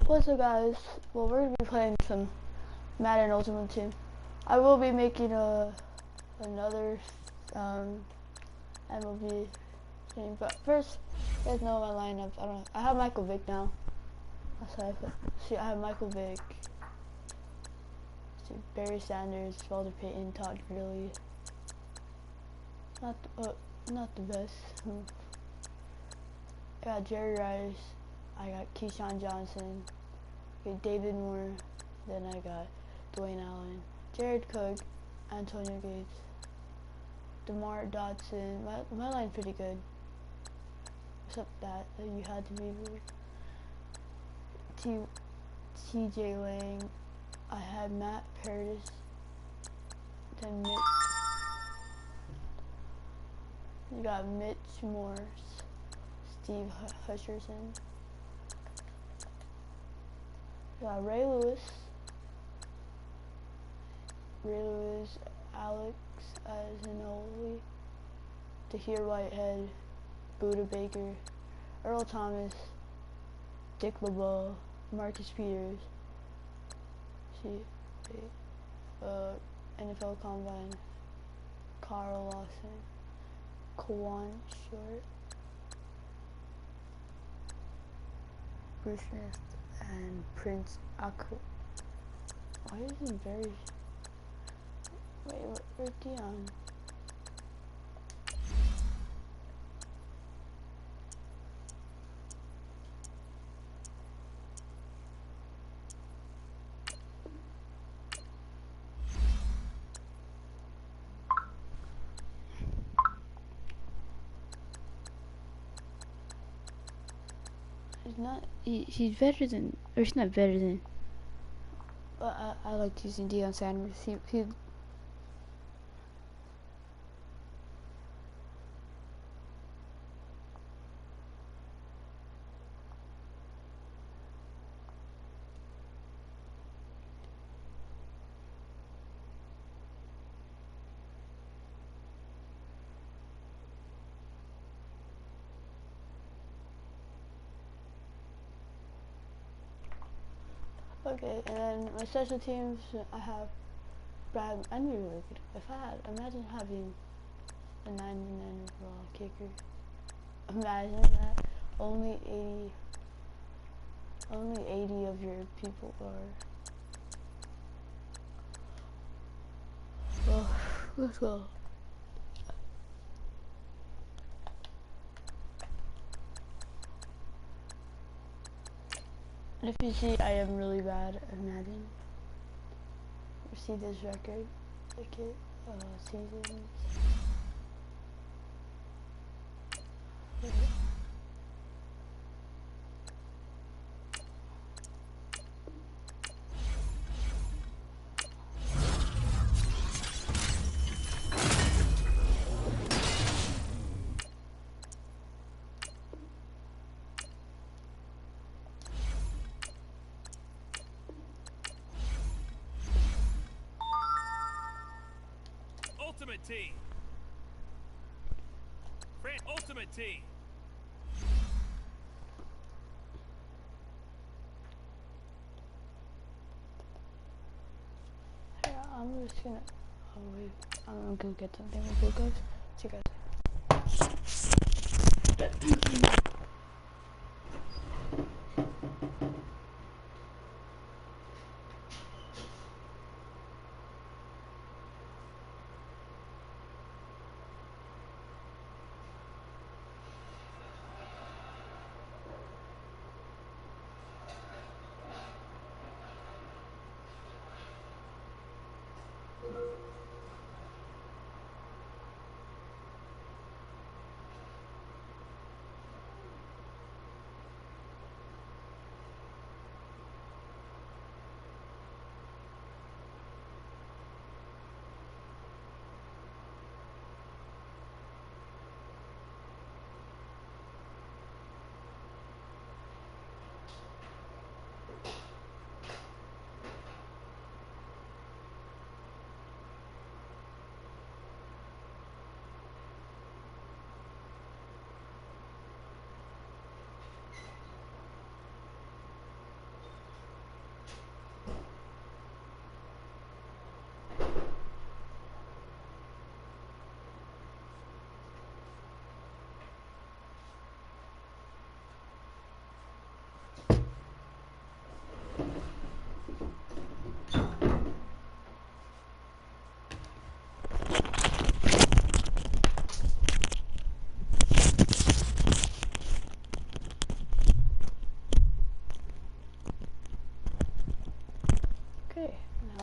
What's up, guys? Well, we're gonna be playing some Madden Ultimate Team. I will be making another MLB team, but first, you guys know my lineup. I have Michael Vick now. That's how I put. See, I have Michael Vick, Barry Sanders, Walter Payton, Todd Gurley. Not the best. I got Jerry Rice. I got Keyshawn Johnson. David Moore, then I got Dwayne Allen, Jared Cook, Antonio Gates, DeMar Dotson. My line's pretty good, except that you had to be T.J. Lang. I had Matt Paradis, then you got Mitch Morse, Steve Hutcherson. Got Ray Lewis, Alex Azinoli, Tahir Whitehead, Buda Baker, Earl Thomas, Dick LeBeau, Marcus Peters, NFL Combine, Carl Lawson, Kawan Short, Bruce Smith, and Prince Aku. Why is it very... Wait, where's Dion? He's better than, or he's not better than, but I like using Deion Sanders. He Okay, and then my special teams, I have Brad. I'd be really good if I had. Imagine having a 99 overall kicker. Imagine that. Only 80 of your people are. Well, let's go. And if you see, I am really bad at Madden. You see this record, seasons. Ultimate Team. Ultimate Team. Hey, I'm just gonna. Oh wait, I'm gonna go get something real quick, guys. See you guys.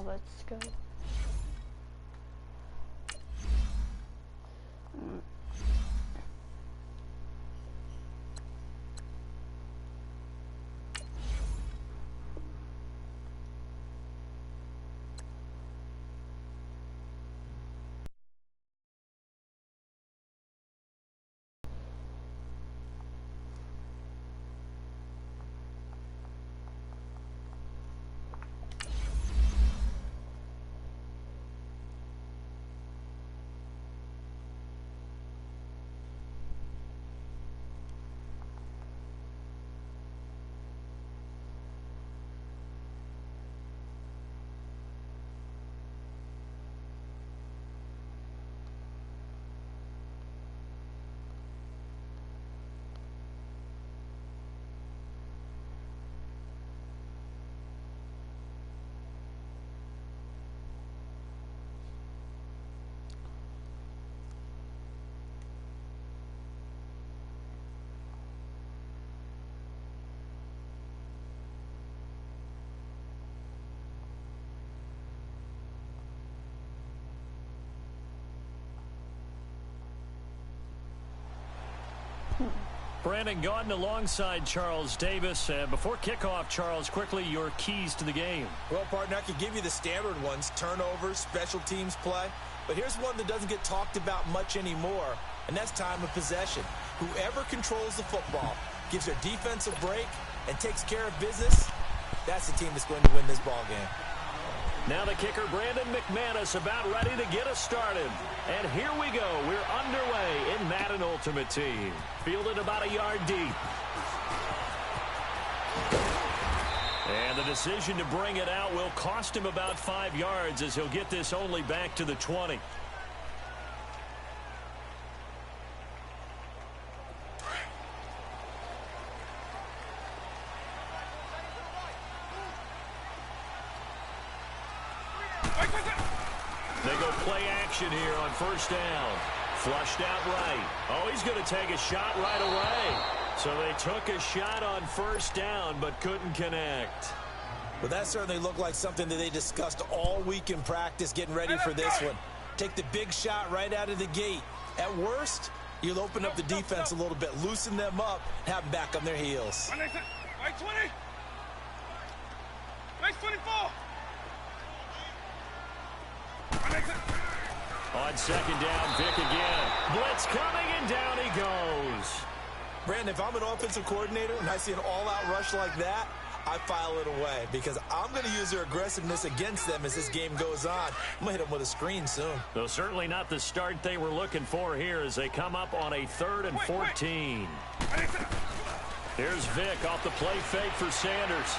let's go. Brandon Gaudin alongside Charles Davis. Before kickoff, Charles, quickly your keys to the game. Well, partner, I could give you the standard ones, turnovers, special teams play. But here's one that doesn't get talked about much anymore, and that's time of possession. Whoever controls the football, gives their defense a break, and takes care of business, that's the team that's going to win this ball game. Now the kicker, Brandon McManus, about ready to get us started. And here we go. We're underway in Madden Ultimate Team. Fielded about a yard deep. And the decision to bring it out will cost him about 5 yards as he'll get this only back to the 20. They go play action here on first down. Flushed out right. Oh, he's going to take a shot right away. So they took a shot on first down but couldn't connect. Well, that certainly looked like something that they discussed all week in practice getting ready for this one. Take the big shot right out of the gate. At worst, you'll open up the defense a little bit, loosen them up, have them back on their heels. Right 20. Right 24. On second down, Vic again. Blitz coming, and down he goes. Brandon, if I'm an offensive coordinator and I see an all-out rush like that, I file it away because I'm going to use their aggressiveness against them as this game goes on. I'm going to hit them with a screen soon. Though certainly not the start they were looking for here as they come up on a 3rd and 14. Here's Vic off the play fake for Sanders.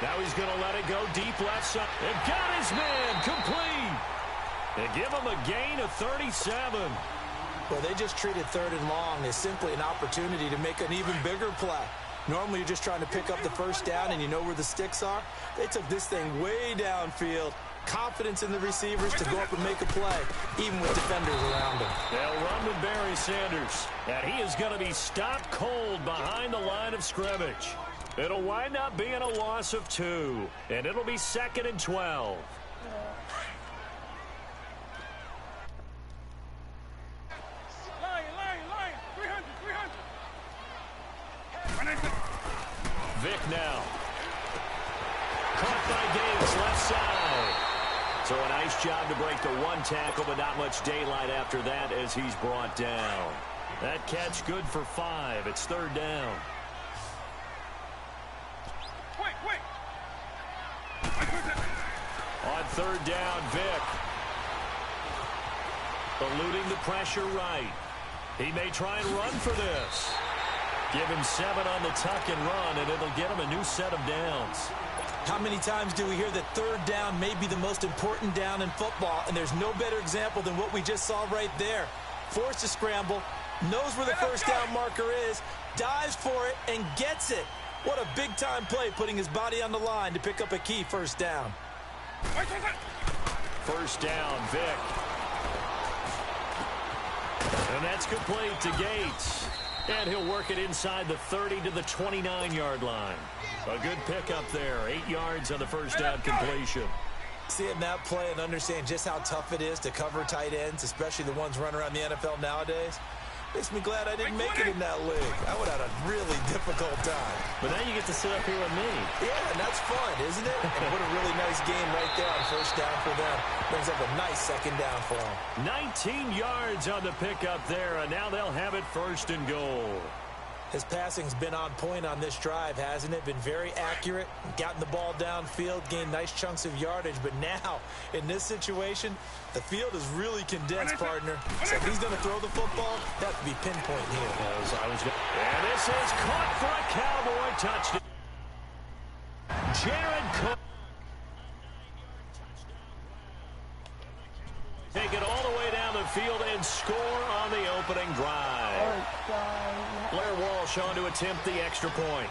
Now he's going to let it go deep left side. And got his man complete. They give him a gain of 37. Well, they just treated 3rd and long as simply an opportunity to make an even bigger play. Normally, you're just trying to pick up the first down and you know where the sticks are. They took this thing way downfield. Confidence in the receivers to go up and make a play, even with defenders around him. They'll run with Barry Sanders. And he is going to be stopped cold behind the line of scrimmage. It'll wind up being a loss of 2. And it'll be 2nd and 12. Vic now. Caught by Davis, left side. So a nice job to break the 1 tackle, but not much daylight after that as he's brought down. That catch good for 5. It's 3rd down. On 3rd down, Vic. Eluding the pressure right. He may try and run for this. Give him 7 on the tuck and run, and it'll get him a new set of downs. How many times do we hear that 3rd down may be the most important down in football, and there's no better example than what we just saw right there. Forced to scramble, knows where the first down marker is, dives for it, and gets it. What a big-time play, putting his body on the line to pick up a key first down. First down, Vic. And that's complete to Gates. And he'll work it inside the 30 to the 29-yard line. A good pickup there. 8 yards on the first down completion. Seeing that play and understand just how tough it is to cover tight ends, especially the ones running around the NFL nowadays, makes me glad I didn't make it in that league. I would have had a really difficult time. But now you get to sit up here with me. Yeah, and that's fun, isn't it? And what a really nice game right there on first down for them. Brings up a nice second down for them. 19 yards on the pickup there, and now they'll have it first and goal. His passing's been on point on this drive, hasn't it? Been very accurate, gotten the ball downfield, gained nice chunks of yardage. But now, in this situation, the field is really condensed, partner. So if he's going to throw the football, that would be pinpoint here. And this is caught for a Cowboy touchdown. Jared Cook. Take it all the way down the field and score on the opening drive. Oh, God. Blair Walsh on to attempt the extra point.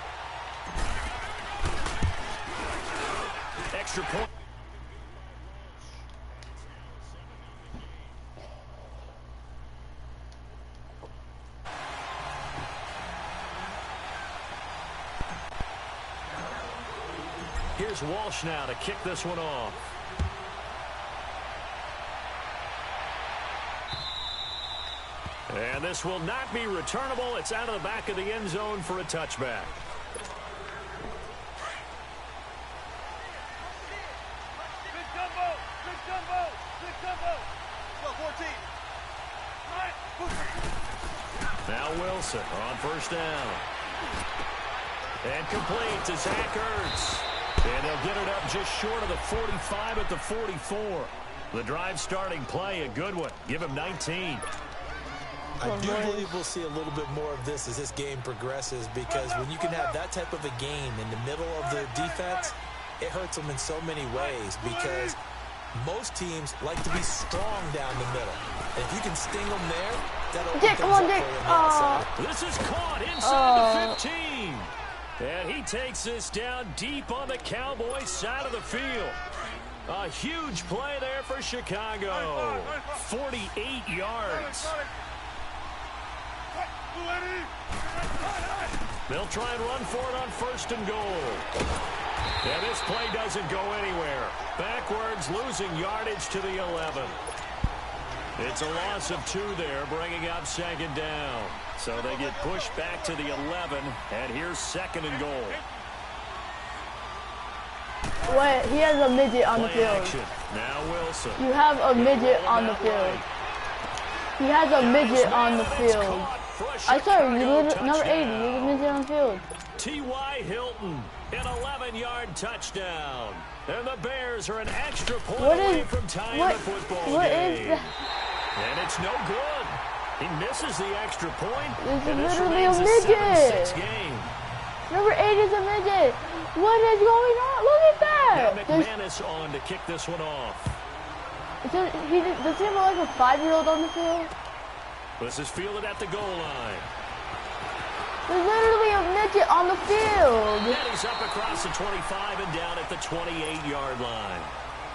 Extra point. Here's Walsh now to kick this one off. And this will not be returnable. It's out of the back of the end zone for a touchback. Good gumbo. Good gumbo. Good gumbo. 12-14. Now Wilson on first down. And complete to Zach Ertz. And they'll get it up just short of the 45 at the 44. The drive starting play, a good one. Give him 19. I do believe we'll see a little bit more of this as this game progresses, because when you can have that type of a game in the middle of the defense, it hurts them in so many ways, because most teams like to be strong down the middle. And if you can sting them there, that'll open things up for you on the outside. This is caught inside the 15. And he takes this down deep on the Cowboys side of the field. A huge play there for Chicago. 48 yards. They'll try and run for it on first and goal. And this play doesn't go anywhere. Backwards, losing yardage to the 11. It's a loss of 2 there, bringing up second down. So they get pushed back to the 11, and here's second and goal. Wait, he has a midget on the Play field. action. Now Wilson. You have a midget on the field. He has a midget on the field. I saw you, number 80, there's a midget on the field. T.Y. Hilton, an 11-yard touchdown. And the Bears are an extra point away from tying the football game. What is that? And it's no good. He misses the extra point. This is and this literally a remains midget. 7-6 game. Number 8 is a midget. What is going on? Look at that. Now McManus on to kick this one off. Does he have like a 5-year-old on the field? This is fielded at the goal line. There's literally a midget on the field. And he's up across the 25 and down at the 28-yard line.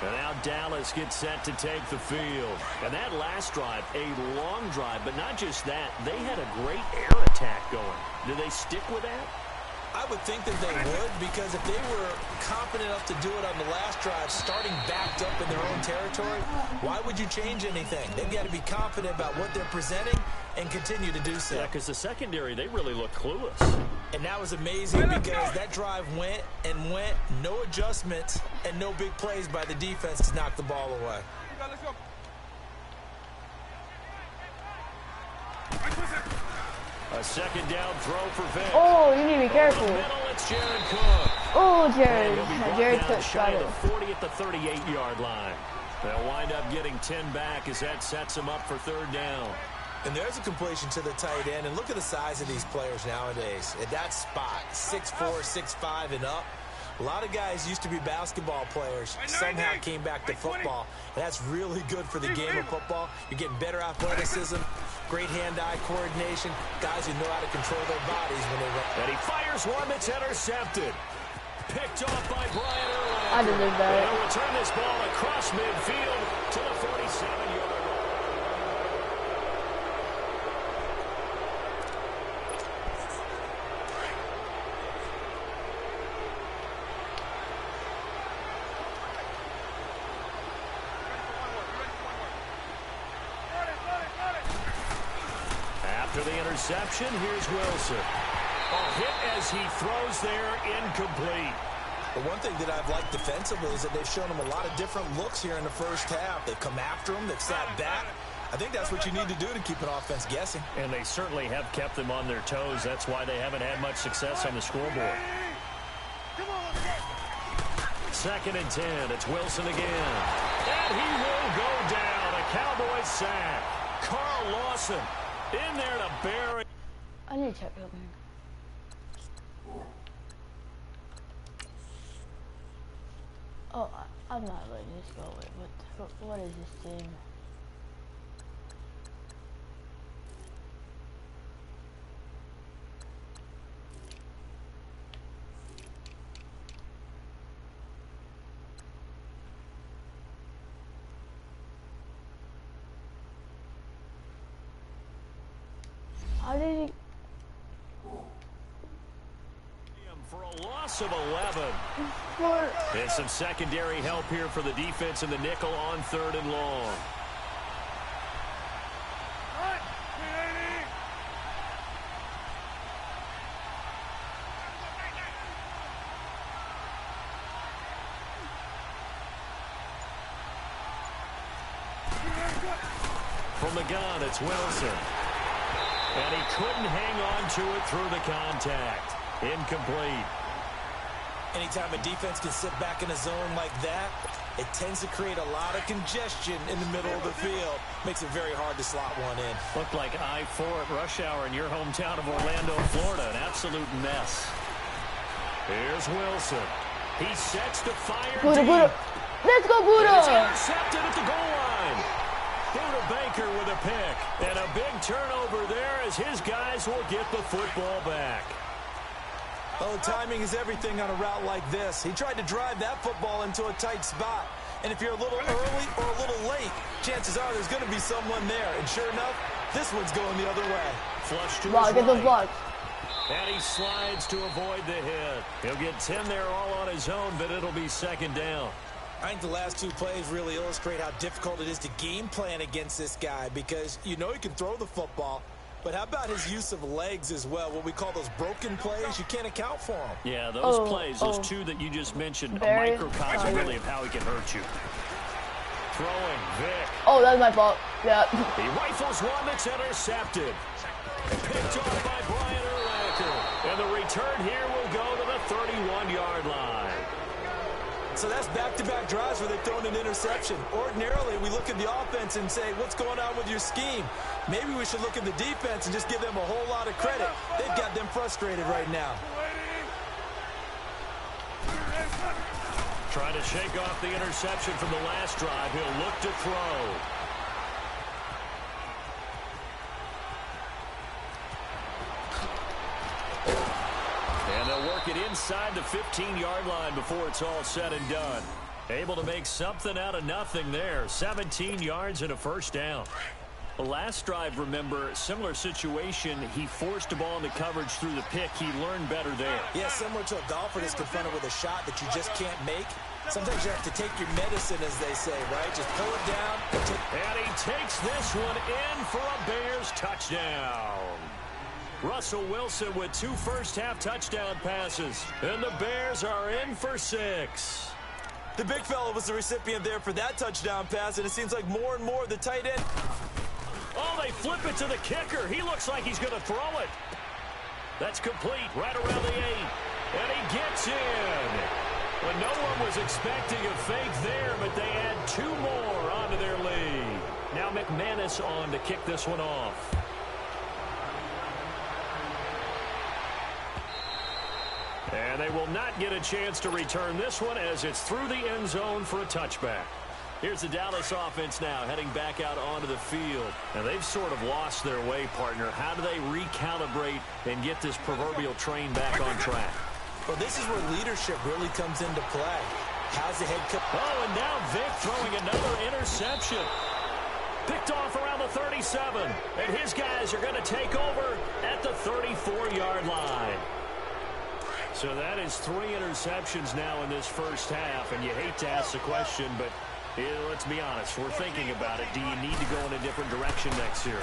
And now Dallas gets set to take the field. And that last drive, a long drive, but not just that. They had a great air attack going. Do they stick with that? I would think that they would, because if they were confident enough to do it on the last drive, starting backed up in their own territory, why would you change anything? They've got to be confident about what they're presenting and continue to do so. Yeah, because the secondary, they really look clueless. And that was amazing, because that drive went and went, no adjustments and no big plays by the defense to knock the ball away. Let's go. A second down throw for Vic. Oh, you need to be careful. In the middle, it's Jared Cook. Oh, Jared. He'll be brought Jared down Cook shy got of it. the 40 at the 38-yard line. They'll wind up getting 10 back as that sets them up for third down. And there's a completion to the tight end. And look at the size of these players nowadays. At that spot, 6'4", 6'5", and up. A lot of guys used to be basketball players, somehow came back to football. And that's really good for the game of football. You're getting better athleticism, great hand-eye coordination, guys who know how to control their bodies when they run. And he fires one that's intercepted. Picked off by Brian Urlacher. I deserve that. They'll return this ball across midfield to the 47-yard line. After the interception, here's Wilson. A hit as he throws there, incomplete. The one thing that I've liked defensively is that they've shown him a lot of different looks here in the first half. They've come after him. They've sat back. I think that's what you need to do to keep an offense guessing. And they certainly have kept them on their toes. That's why they haven't had much success on the scoreboard. 2nd and 10. It's Wilson again. And he will go down. A Cowboys sack. Carl Lawson in there to bury. I need to check something. Oh, I'm not letting this go. Wait, what is this team? How did he? For a loss of 11. And some secondary help here for the defense in the nickel on 3rd and long. From the gun, it's Wilson. And he couldn't hang on to it through the contact. Incomplete. Anytime a defense can sit back in a zone like that, it tends to create a lot of congestion in the middle of the field. Makes it very hard to slot one in. Looked like I-4 at rush hour in your hometown of Orlando, Florida. An absolute mess. Here's Wilson. He sets to fire Buddha, deep. Buddha. Let's go, Buddha! He's intercepted at the goal line. Buddha Baker with a pick. And a big turnover there as his guys will get the football back. Oh, timing is everything on a route like this. He tried to drive that football into a tight spot. And if you're a little early or a little late, chances are there's going to be someone there. And sure enough, this one's going the other way. Flush to Wow, his get the right. block. And he slides to avoid the hit. He'll get 10 there all on his own, but it'll be 2nd down. I think the last 2 plays really illustrate how difficult it is to game plan against this guy because you know he can throw the football. But how about his use of legs as well? What we call those broken plays, you can't account for them. Yeah, those plays, those 2 that you just mentioned, a microcosm really of how he can hurt you. Throwing, Vic. Oh, that's my fault. Yeah. He rifles one that's intercepted. Picked off by Brian Urlacher. And the return here will go to the 31-yard line. So that's back-to-back drives where they've thrown an interception. Ordinarily, we look at the offense and say, what's going on with your scheme? Maybe we should look at the defense and just give them a whole lot of credit. They've got them frustrated right now. Trying to shake off the interception from the last drive. He'll look to throw. And they'll work it inside the 15-yard line before it's all said and done. Able to make something out of nothing there. 17 yards and a 1st down. The last drive, remember, similar situation. He forced a ball into coverage through the pick. He learned better there. Yeah, similar to a golfer that's confronted with a shot that you just can't make. Sometimes you have to take your medicine, as they say, right? Just pull it down. And he takes this one in for a Bears touchdown. Russell Wilson with 2 first-half touchdown passes. And the Bears are in for 6. The big fella was the recipient there for that touchdown pass, and it seems like more and more the tight end. Oh, they flip it to the kicker. He looks like he's going to throw it. That's complete right around the 8. And he gets in. Well, no one was expecting a fake there, but they add 2 more onto their lead. Now McManus on to kick this one off. And they will not get a chance to return this one as it's through the end zone for a touchback. Here's the Dallas offense now heading back out onto the field. Now they've sort of lost their way, partner. How do they recalibrate and get this proverbial train back on track? Well, this is where leadership really comes into play. How's the head coach? Oh, and now Vic throwing another interception. Picked off around the 37. And his guys are going to take over at the 34-yard line. So that is 3 interceptions now in this first half. And you hate to ask the question, but let's be honest. We're thinking about it. Do you need to go in a different direction next year?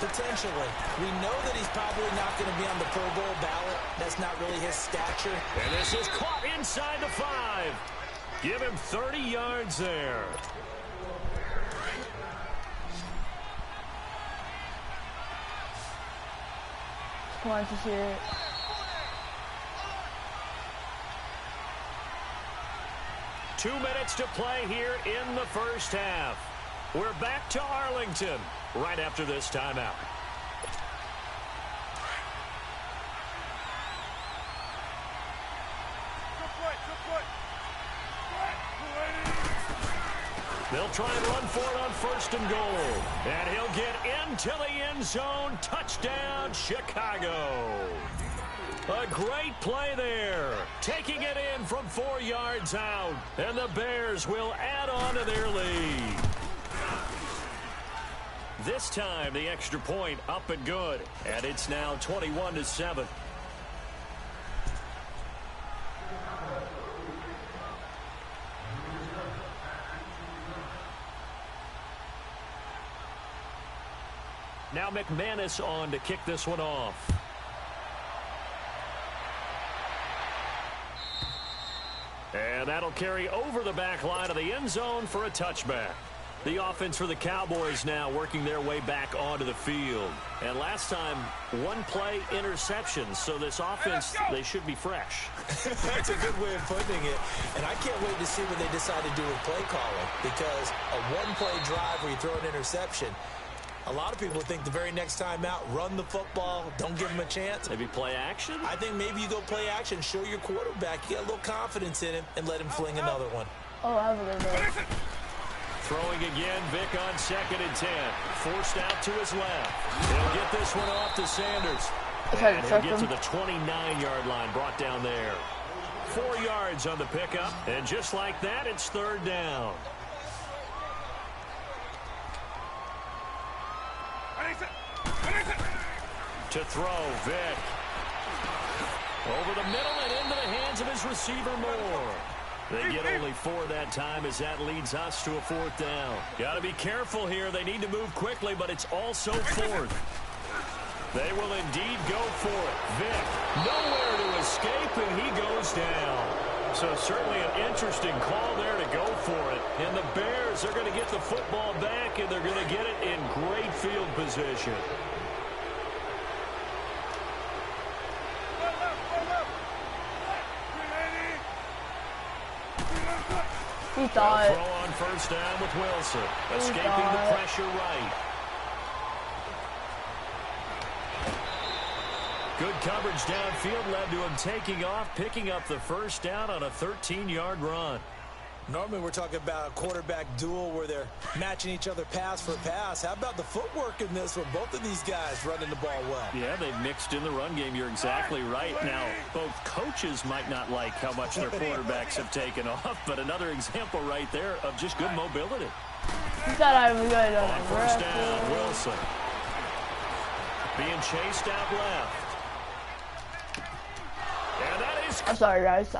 Potentially. We know that he's probably not going to be on the Pro Bowl ballot. That's not really his stature. And this is caught inside the 5. Give him 30 yards there. Points is here. Two minutes to play here in the first half. We're back to Arlington right after this timeout. They'll try and run for it on 1st and goal. And he'll get into the end zone. Touchdown, Chicago. A great play there. Taking it in from 4 yards out. And the Bears will add on to their lead. This time, the extra point up and good. And it's now 21-7. Now McManus on to kick this one off. And that'll carry over the back line of the end zone for a touchback. The offense for the Cowboys now working their way back onto the field. And last time, one play interception. So this offense, they should be fresh. That's a good way of putting it. And I can't wait to see what they decide to do with play calling. Because a one-play drive where you throw an interception, a lot of people think the very next time out, run the football, don't give him a chance. Maybe play action? I think maybe you go play action, show your quarterback, you get a little confidence in him, and let him fling another one. Oh, I have a good one. Throwing again, Vic on 2nd and 10. Forced out to his left. He'll get this one off to Sanders. And he'll get to the 29-yard line, brought down there. 4 yards on the pickup, and just like that, it's 3rd down. To throw, Vic. Over the middle and into the hands of his receiver, Moore. They get only 4 that time as that leads us to a 4th down. Got to be careful here. They need to move quickly, but it's also 4th. They will indeed go for it. Vic, nowhere to escape, and he goes down. So certainly an interesting call there to go for it. And the Bears are going to get the football back, and they're going to get it in great field position. He thought. Throw on 1st down with Wilson. Escaping the pressure right. Good coverage downfield led to him taking off, picking up the 1st down on a 13-yard run. Normally we're talking about a quarterback duel where they're matching each other pass for pass. How about the footwork in this with both of these guys running the ball well? Yeah, they've mixed in the run game. You're exactly right. Now, both coaches might not like how much their quarterbacks have taken off, but another example right there of just good mobility. He thought I was good on the 1st down, Wilson. Being chased out left. And that is... I'm sorry, guys.